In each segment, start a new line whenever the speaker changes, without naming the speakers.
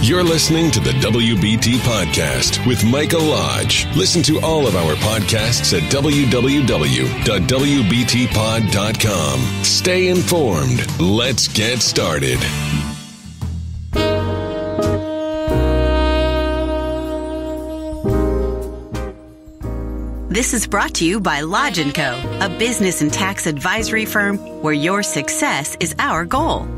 You're listening to the WBT Podcast with Michael Lodge. Listen to all of our podcasts at www.wbtpod.com. Stay informed. Let's get started.
This is brought to you by Lodge & Co., a business and tax advisory firm where your success is our goal.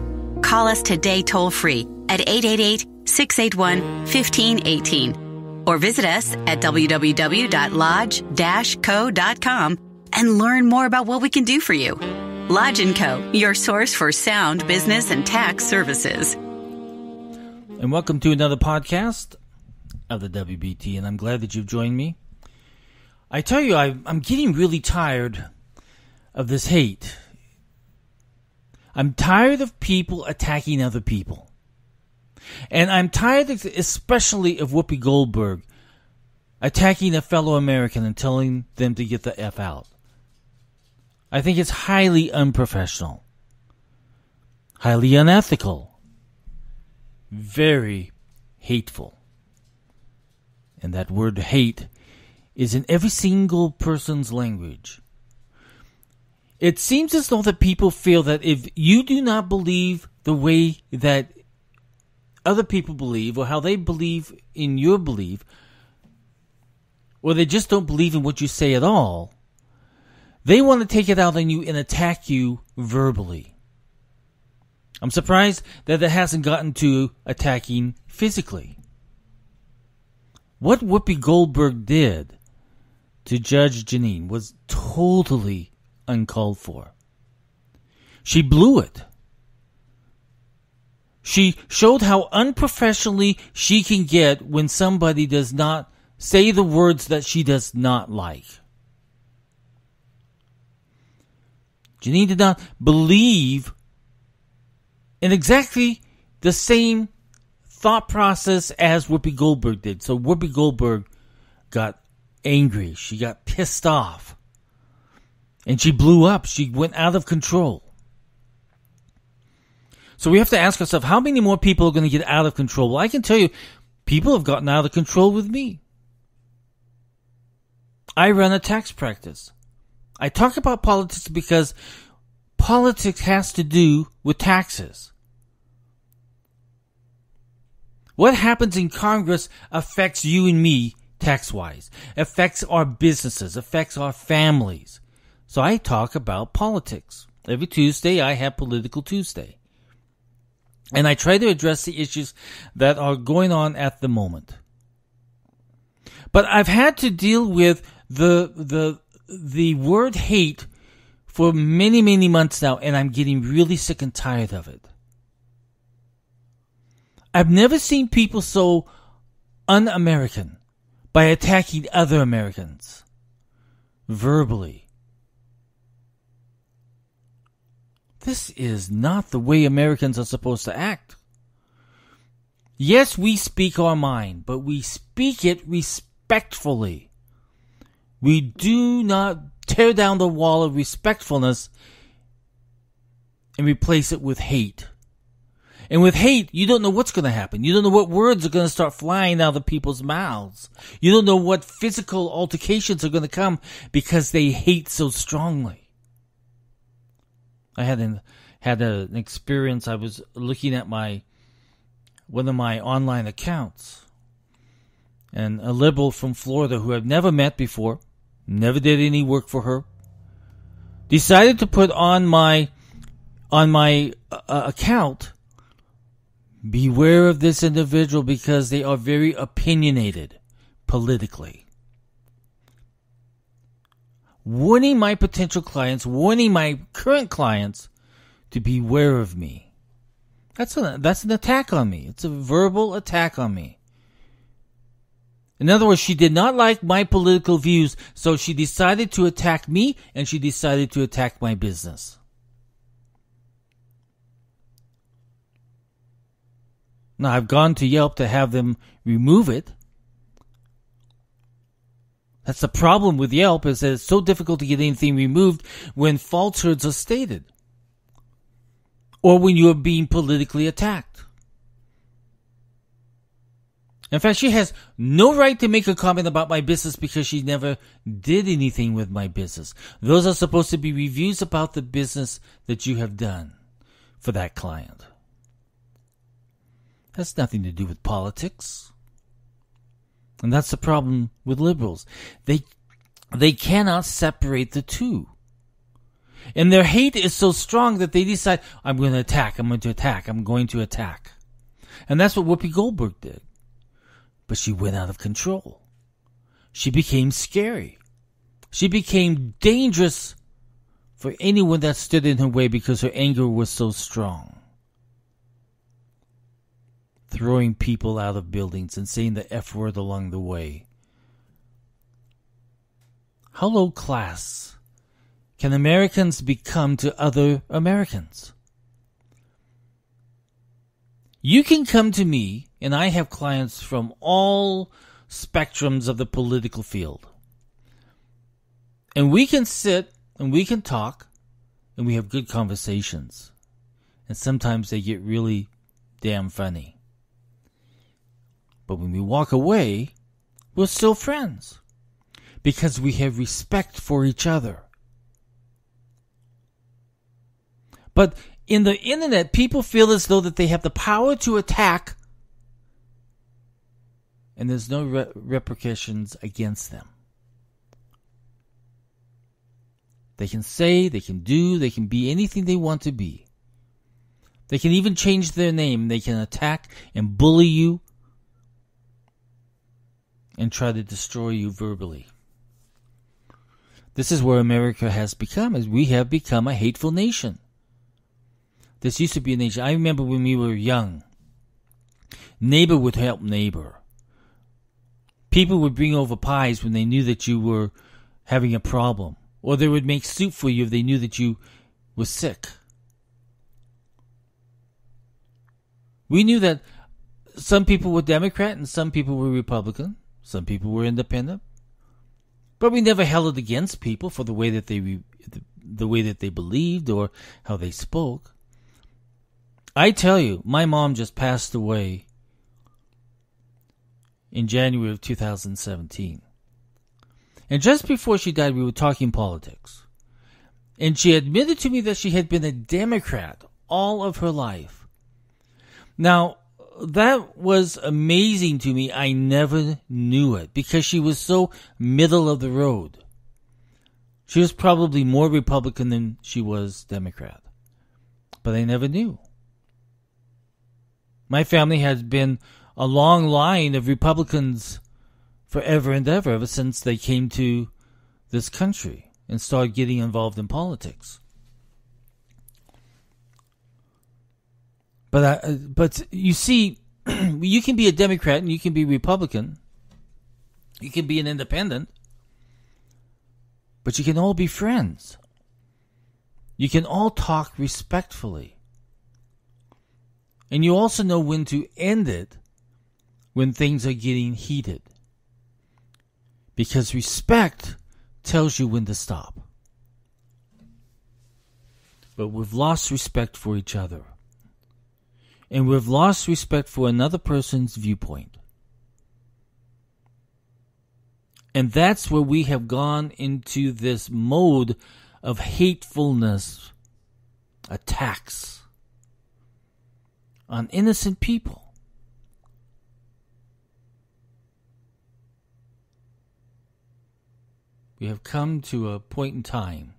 Call us today toll-free at 888-681-1518 or visit us at www.lodge-co.com and learn more about what we can do for you. Lodge & Co., your source for sound business and tax services.
And welcome to another podcast of the WBT, and I'm glad that you've joined me. I tell you, I'm getting really tired of this hate. I'm tired of people attacking other people. And I'm tired especially of Whoopi-Goldberg attacking a fellow American and telling them to get the F out. I think it's highly unprofessional, highly unethical, very hateful. And that word hate is in every single person's language. It seems as though that people feel that if you do not believe the way that other people believe or how they believe in your belief, or they just don't believe in what you say at all, they want to take it out on you and attack you verbally. I'm surprised that it hasn't gotten to attacking physically. What Whoopi-Goldberg did to Judge Jeanine was totally uncalled for. She blew it. She showed how unprofessionally she can get when somebody does not say the words that she does not like. Jeanine did not believe in exactly the same thought process as Whoopi-Goldberg did. So Whoopi-Goldberg got angry. She got pissed off. And she blew up. She went out of control. So we have to ask ourselves, how many more people are going to get out of control? Well, I can tell you, people have gotten out of control with me. I run a tax practice. I talk about politics because politics has to do with taxes. What happens in Congress affects you and me tax-wise, affects our businesses, affects our families. So I talk about politics. Every Tuesday I have Political Tuesday. And I try to address the issues that are going on at the moment. But I've had to deal with the word hate for many, many months now, and I'm getting really sick and tired of it. I've never seen people so un-American by attacking other Americans verbally. This is not the way Americans are supposed to act. Yes, we speak our mind, but we speak it respectfully. We do not tear down the wall of respectfulness and replace it with hate. And with hate, you don't know what's going to happen. You don't know what words are going to start flying out of people's mouths. You don't know what physical altercations are going to come because they hate so strongly. I had an experience. I was looking at one of my online accounts, and a liberal from Florida who I've never met before, never did any work for her, decided to put on my account, beware of this individual because they are very opinionated politically. Warning my potential clients, warning my current clients to beware of me. That's an attack on me. It's a verbal attack on me. In other words, she did not like my political views, so she decided to attack me and she decided to attack my business. Now, I've gone to Yelp to have them remove it. That's the problem with Yelp, is that it's so difficult to get anything removed when falsehoods are stated or when you are being politically attacked. In fact, she has no right to make a comment about my business because she never did anything with my business. Those are supposed to be reviews about the business that you have done for that client. Has nothing to do with politics. And that's the problem with liberals. They cannot separate the two. And their hate is so strong that they decide, I'm going to attack. And that's what Whoopi-Goldberg did. But she went out of control. She became scary. She became dangerous for anyone that stood in her way because her anger was so strong. Throwing people out of buildings and saying the F word along the way. How low class can Americans become to other Americans? You can come to me, and I have clients from all spectrums of the political field. And we can sit, and we can talk, and we have good conversations. And sometimes they get really damn funny. But when we walk away, we're still friends. Because we have respect for each other. But in the internet, people feel as though that they have the power to attack, and there's no repercussions against them. They can say, they can do, they can be anything they want to be. They can even change their name. They can attack and bully you and try to destroy you verbally. This is where America has become, as we have become a hateful nation. This used to be a nation. I remember when we were young, neighbor would help neighbor. People would bring over pies when they knew that you were having a problem. Or they would make soup for you if they knew that you were sick. We knew that some people were Democrat and some people were Republican. Some people were independent. But we never held it against people for the way that they believed or how they spoke. I tell you, my mom just passed away in January of 2017. And just before she died, we were talking politics. And she admitted to me that she had been a Democrat all of her life. Now, that was amazing to me. I never knew it because she was so middle of the road. She was probably more Republican than she was Democrat. But I never knew. My family has been a long line of Republicans forever and ever since they came to this country and started getting involved in politics. But you see, you can be a Democrat and you can be Republican. You can be an independent. But you can all be friends. You can all talk respectfully. And you also know when to end it when things are getting heated. Because respect tells you when to stop. But we've lost respect for each other. And we've lost respect for another person's viewpoint. And that's where we have gone into this mode of hatefulness, attacks on innocent people. We have come to a point in time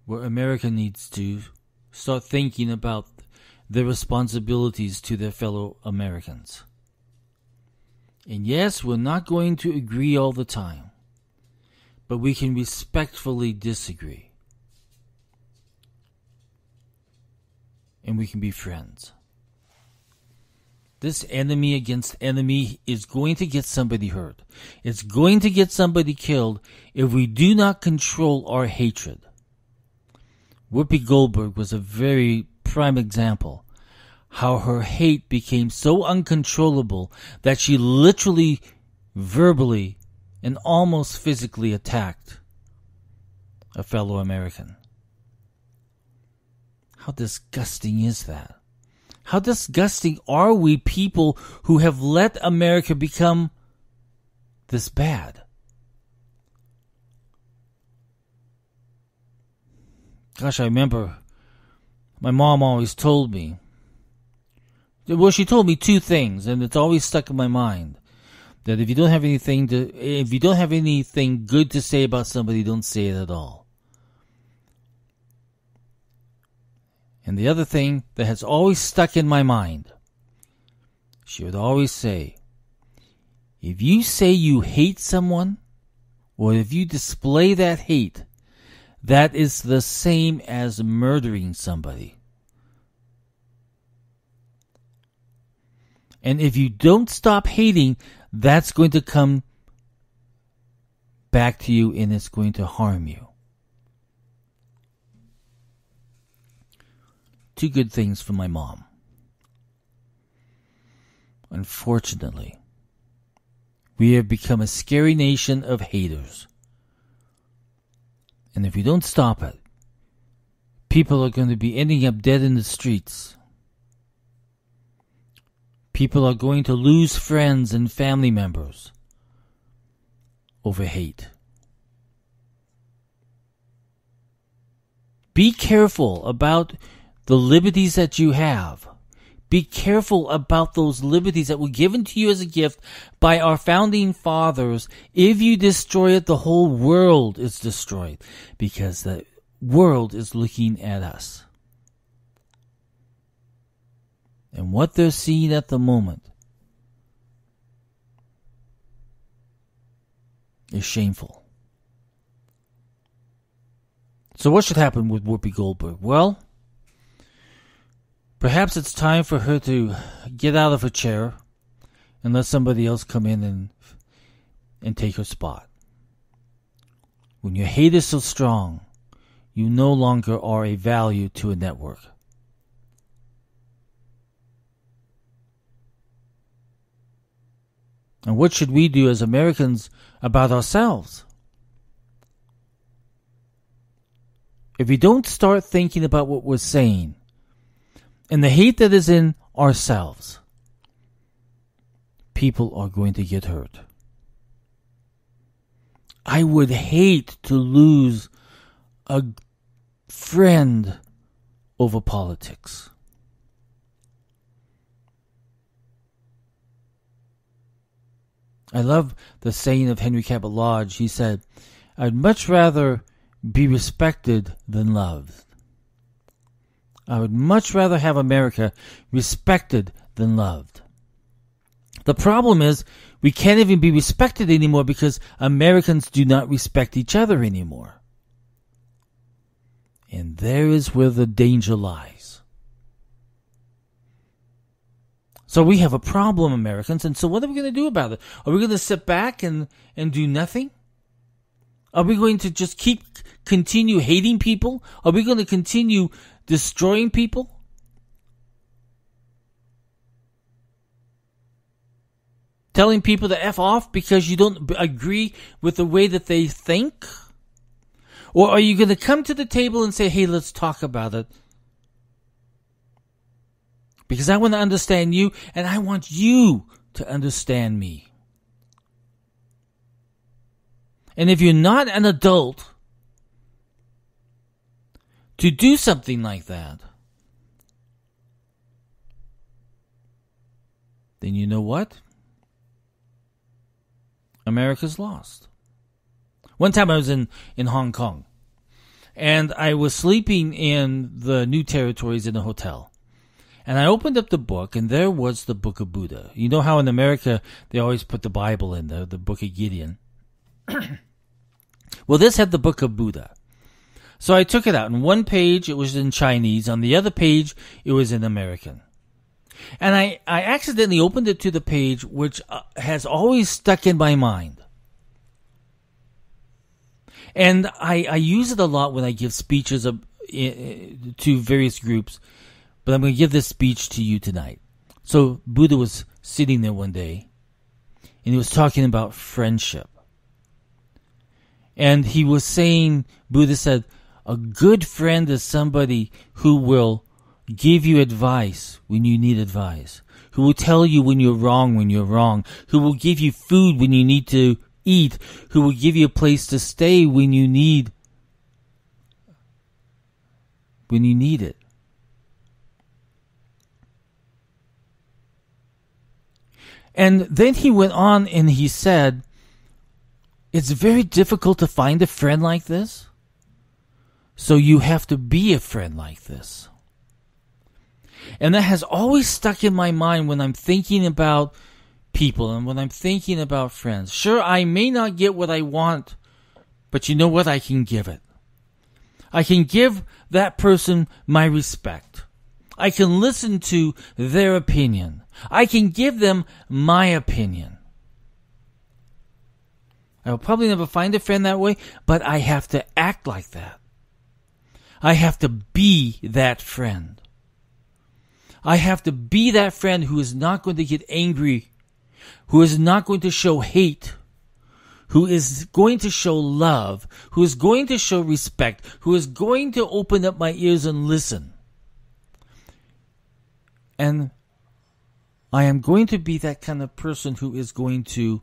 where America needs to start thinking about their responsibilities to their fellow Americans. And yes, we're not going to agree all the time, but we can respectfully disagree. And we can be friends. This enemy against enemy is going to get somebody hurt. It's going to get somebody killed if we do not control our hatred. Whoopi-Goldberg was a very prime example how her hate became so uncontrollable that she literally, verbally, and almost physically attacked a fellow American. How disgusting is that? How disgusting are we people who have let America become this bad? Gosh, I remember my mom always told me. Well, she told me two things, and it's always stuck in my mind. That if you don't have anything good to say about somebody, don't say it at all. And the other thing that has always stuck in my mind, she would always say, if you say you hate someone, or if you display that hate, that is the same as murdering somebody. And if you don't stop hating, that's going to come back to you and it's going to harm you. Two good things from my mom. Unfortunately, we have become a scary nation of haters. And if we don't stop it, people are going to be ending up dead in the streets. People are going to lose friends and family members over hate. Be careful about the liberties that you have. Be careful about those liberties that were given to you as a gift by our founding fathers. If you destroy it, the whole world is destroyed because the world is looking at us. And what they're seeing at the moment is shameful. So what should happen with Whoopi Goldberg? Well, perhaps it's time for her to get out of her chair and let somebody else come in and take her spot. When your hate is so strong, you no longer are a value to a network. And what should we do as Americans about ourselves? If we don't start thinking about what we're saying and the hate that is in ourselves, people are going to get hurt. I would hate to lose a friend over politics. I love the saying of Henry Cabot Lodge. He said, I'd much rather be respected than loved. I would much rather have America respected than loved. The problem is we can't even be respected anymore because Americans do not respect each other anymore. And there is where the danger lies. So we have a problem, Americans, and so what are we going to do about it? Are we going to sit back and do nothing? Are we going to just continue hating people? Are we going to continue destroying people? Telling people to F off because you don't agree with the way that they think? Or are you going to come to the table and say, hey, let's talk about it? Because I want to understand you, and I want you to understand me. And if you're not an adult to do something like that, then you know what? America's lost. One time I was in Hong Kong, and I was sleeping in the New Territories in a hotel. And I opened up the book, and there was the Book of Buddha. You know how in America they always put the Bible in there, the Book of Gideon. Well, this had the Book of Buddha. So I took it out. On one page, it was in Chinese. On the other page, it was in American. And I accidentally opened it to the page which has always stuck in my mind. And I use it a lot when I give speeches to various groups. But I'm going to give this speech to you tonight. So Buddha was sitting there one day, and he was talking about friendship. And he was saying, Buddha said, a good friend is somebody who will give you advice when you need advice, who will tell you when you're wrong, who will give you food when you need to eat, who will give you a place to stay when you need it. And then he went on and he said, it's very difficult to find a friend like this, so you have to be a friend like this. And that has always stuck in my mind when I'm thinking about people and when I'm thinking about friends. Sure, I may not get what I want, but you know what? I can give it. I can give that person my respect. I can listen to their opinion. I can give them my opinion. I will probably never find a friend that way, but I have to act like that. I have to be that friend. I have to be that friend who is not going to get angry, who is not going to show hate, who is going to show love, who is going to show respect, who is going to open up my ears and listen. And I am going to be that kind of person who is going to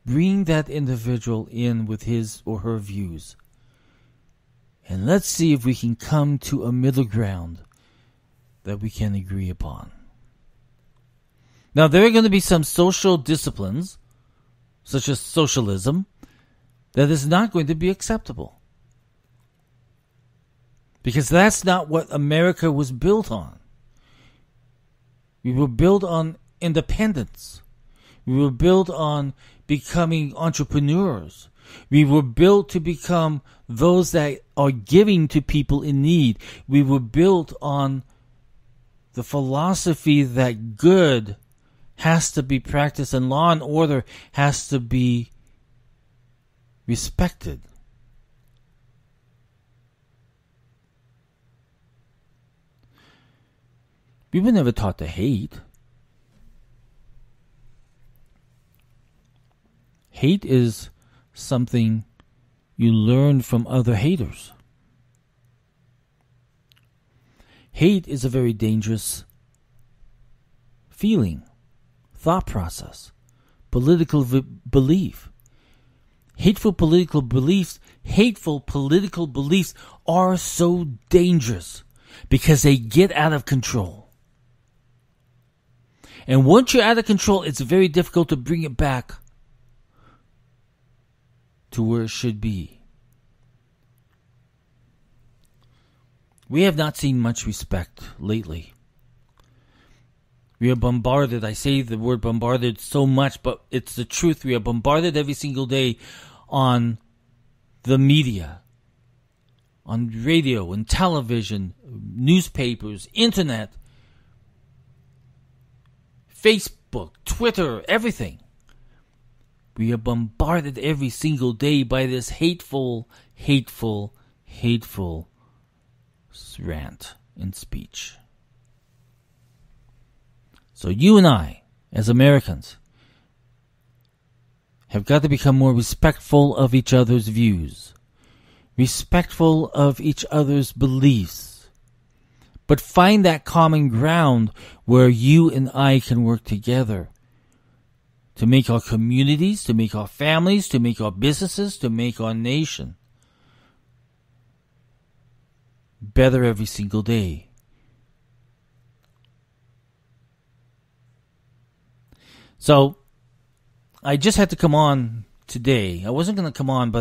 bring that individual in with his or her views. And let's see if we can come to a middle ground that we can agree upon. Now, there are going to be some social disciplines, such as socialism, that is not going to be acceptable. Because that's not what America was built on. We were built on independence. We were built on becoming entrepreneurs. We were built to become those that are giving to people in need. We were built on the philosophy that good has to be practiced and law and order has to be respected. We were never taught to hate. Hate is something you learn from other haters. Hate is a very dangerous feeling, thought process, political belief. Hateful political beliefs are so dangerous because they get out of control. And once you're out of control, it's very difficult to bring it back to where it should be. We have not seen much respect lately. We are bombarded. I say the word bombarded so much, but it's the truth. We are bombarded every single day on the media, on radio and television, newspapers, internet, Facebook, Twitter, everything. We are bombarded every single day by this hateful rant and speech. So you and I, as Americans, have got to become more respectful of each other's views, respectful of each other's beliefs, but find that common ground where you and I can work together to make our communities, to make our families, to make our businesses, to make our nation better every single day. So, I just had to come on today. I wasn't going to come on,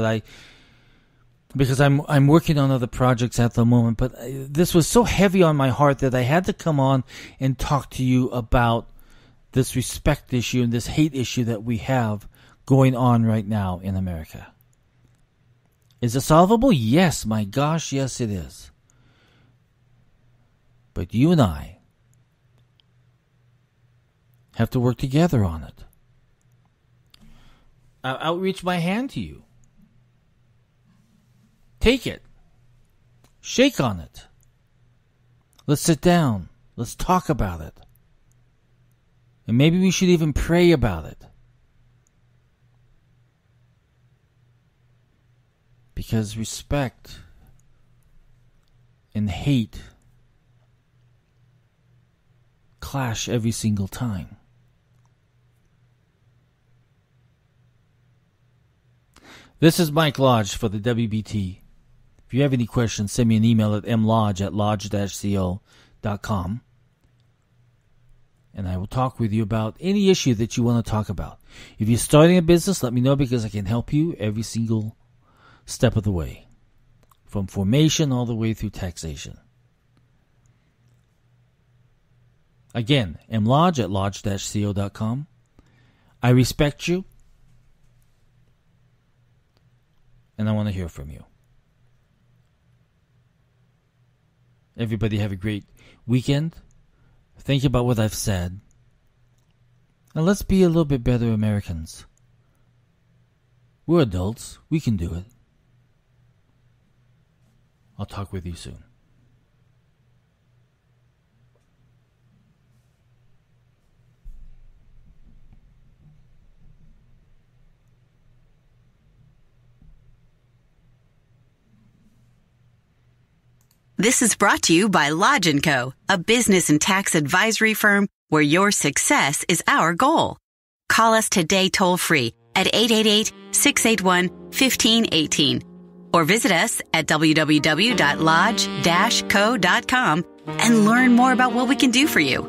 because I'm working on other projects at the moment, but this was so heavy on my heart that I had to come on and talk to you about this respect issue and this hate issue that we have going on right now in America. Is it solvable? Yes, my gosh, yes it is. But you and I have to work together on it. I'll outreach my hand to you. Take it. Shake on it. Let's sit down. Let's talk about it. And maybe we should even pray about it. Because respect and hate clash every single time. This is Mike Lodge for the WBT. If you have any questions, send me an email at mlodge@lodge-co.com. And I will talk with you about any issue that you want to talk about. If you're starting a business, let me know because I can help you every single step of the way. From formation all the way through taxation. Again, mlodge@lodge-co.com. I respect you. And I want to hear from you. Everybody have a great weekend. Think about what I've said. And let's be a little bit better Americans. We're adults. We can do it. I'll talk with you soon.
This is brought to you by Lodge & Co., a business and tax advisory firm where your success is our goal. Call us today toll-free at 888-681-1518 or visit us at www.lodge-co.com and learn more about what we can do for you.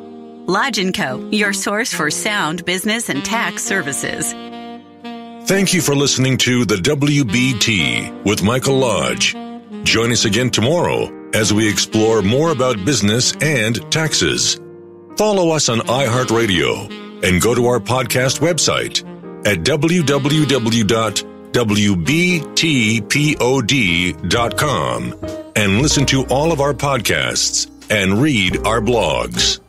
Lodge & Co., your source for sound business and tax services.
Thank you for listening to the WBT with Michael Lodge. Join us again tomorrow as we explore more about business and taxes. Follow us on iHeartRadio and go to our podcast website at www.wbtpod.com and listen to all of our podcasts and read our blogs.